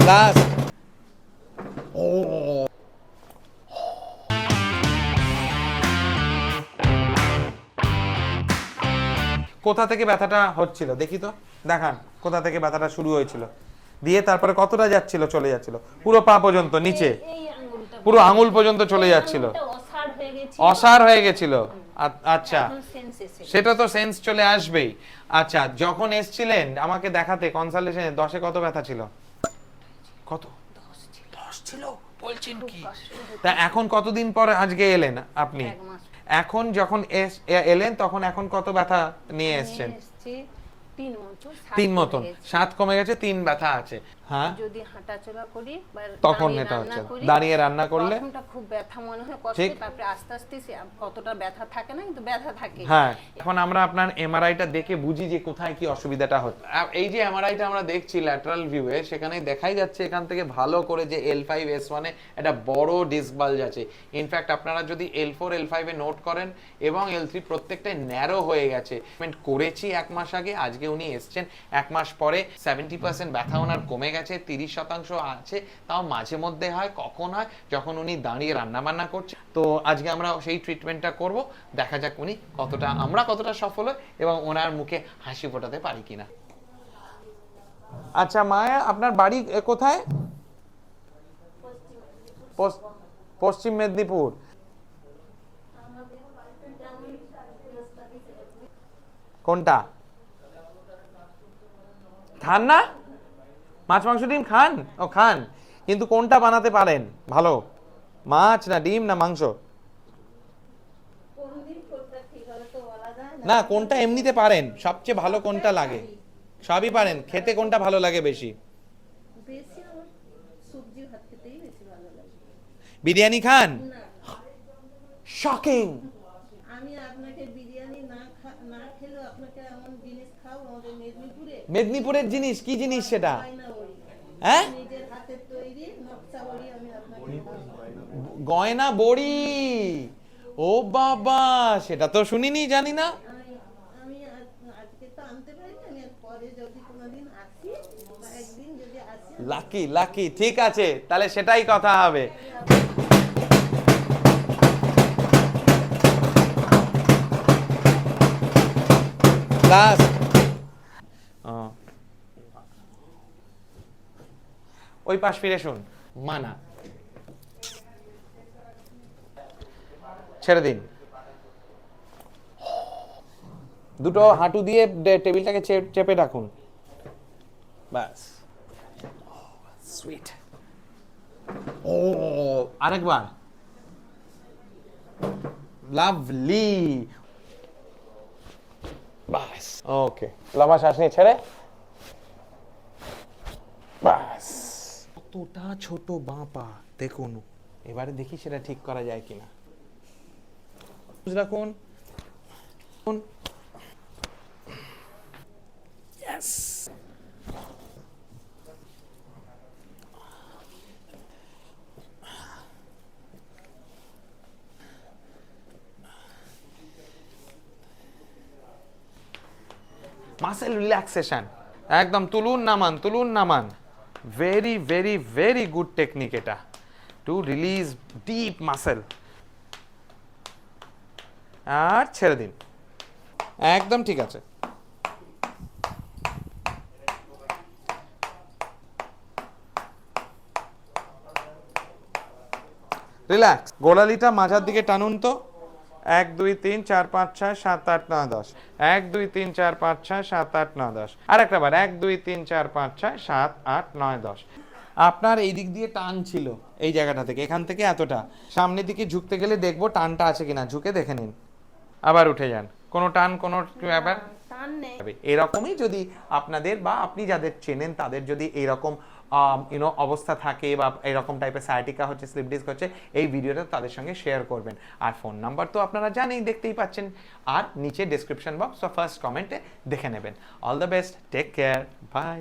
Last. ও কোথা থেকে ব্যথাটা হচ্ছিল দেখি তো, দেখান কোথা থেকে ব্যথাটা শুরু হয়েছিল, দিয়ে তারপরে কতটা যাচ্ছিল, চলে যাচ্ছিল পুরো পা পর্যন্ত নিচে, পুরো আঙুল পর্যন্ত চলে যাচ্ছিল, অসাড় হয়ে গেছিল। আচ্ছা, সেটা তো সেন্স চলে আসবেই। আচ্ছা, যখন এসছিলেন আমাকে দেখাতে কনসালটেশনে 10-এ কত ব্যথা ছিল? কত? 10 ছিল বলছেন কি? তা এখন কতদিন পর আজকে এলেন আপনি? এখন যখন এলেন তখন এখন কত ব্যথা নিয়ে এসছেন? 3 মতন, 7 কমে গেছে, 3 ব্যথা আছে। হ্যাঁ, যদি হাঁটাচলা করি বা তখন এটা হচ্ছে দাঁড়িয়ে রান্না করলে প্রথমটা খুব ব্যথা মনে হয়, কষ্ট, তারপরে আস্তে আস্তে কতটা ব্যথা থাকে না, কিন্তু ব্যথা থাকে। হ্যাঁ, এখন আমরা আপনার এমআরআইটা দেখে বুঝি যে কোথায় কি অসুবিধাটা হচ্ছে। এই যে এমআরআইটা আমরা দেখছি ল্যাটারাল ভিউয়ে, সেখানে দেখাই যাচ্ছে এখান থেকে ভালো করে যে L5S1 এ একটা বড় ডিস্ক বাল্জ আছে। ইনফ্যাক্ট আপনারা যদি L4 L5 এ নোট করেন এবং L3 প্রত্যেকটাই ন্যারো হয়ে গেছে। ট্রিটমেন্ট করেছি 1 মাস আগে, আজকে উনি এসছেন 1 মাস পরে। 70% ব্যথা ওনার কমে গেছে, 30% আছে, তাও মাঝে মধ্যে হয়। কখন হয়? যখন উনি দাঁড়িয়ে রান্না বান্না করছে। তো আজকে আমরা সেই ট্রিটমেন্টটা করব, দেখা যাক উনি কতটা সফল হয় এবং ওনার মুখে হাসি ফোটাতে পারি কিনা। আচ্ছা মায়া, আপনার বাড়ি কোথায়? পশ্চিম মেদিনীপুর। কোনটা? খান না? মাছ মাংস ডিম খান? ও খান, কিন্তু কোনটা বানাতে পারেন ভালো? মাছ না ডিম না মাংস? না, কোনটা এমনিতে পারেন সবচেয়ে ভালো, কোনটা লাগে? সবই পারেন, খেতে কোনটা ভালো লাগে বেশি? বিরিয়ানি খান? শকিং। আমি আপনাকে বিরিয়ানি না খেলেও আপনাকে এমন জিনিস খাও আমাদের মেদিনীপুরের জিনিস, কি জিনিস সেটা? হ্যাঁ, নিজের হাতের তৈরি নকশা বড়ি আমি আপনাকে গয়না বড়ি। ও বাবা, সেটা তো শুনিনি, জানি না। আমি আজকে তো আনতে পারিনি, আমি পরে যদি কোনোদিন আসি বা একদিন যদি আসি। লাকি লাকি, ঠিক আছে, তাহলে সেটাই কথা হবে। লাস্ট। ওই পাশ ফিরে শুন, মানা ছেড়ে দিন, দুটো হাঁটু দিয়ে টেবিলটাকে চেপে রাখুন, বাস। সুইট। ও, আরেকবার। লাভলি। বাস, ওকে, লম্বা শ্বাস নিয়ে ছেড়ে, বাস। কতটা ছোট বাঁ পা দেখুন, এবারে দেখি সেটা ঠিক করা যায় কিনা। রাখুন। Yes. মাসেল রিল্যাক্সেশন, একদম তুলুন নামান, তুলুন নামান। Very very very good technique এটা, টু রিলিজ ডিপ মাসেল। আর ছেড়ে দিন, একদম ঠিক আছে। রিল্যাক্স। গোড়ালিটা মাঝার দিকে টানুন তো। 1 2 3 4 5 6 7 8 9 10। 1 2 3 4 5 6 7 8 9 10। আর একটা বার, 1 2 3 4 5 6 7 8 9 10। আপনার এই দিক দিয়ে টান ছিল, এই জায়গাটা থেকে, এখান থেকে এতটা সামনের দিকে ঝুঁকতে গেলে দেখবো টানটা আছে কিনা, ঝুঁকে দেখে নিন। আবার উঠে যান, কোনো টান, কোনো ব্যাপার এরকমই। যদি আপনাদের বা আপনি যাদের চেনেন তাদের যদি এইরকম অবস্থা থাকে বা এরকম টাইপের সায়াটিকা হচ্ছে, স্লিপ ডিস্ক হচ্ছে, এই ভিডিওটা তাদের সঙ্গে শেয়ার করবেন। আর ফোন নাম্বার তো আপনারা জানেন, দেখতেই পাচ্ছেন, আর নিচে ডেসক্রিপশন বক্স বা ফার্স্ট কমেন্টে দেখে নেবেন। All the best, take care, by.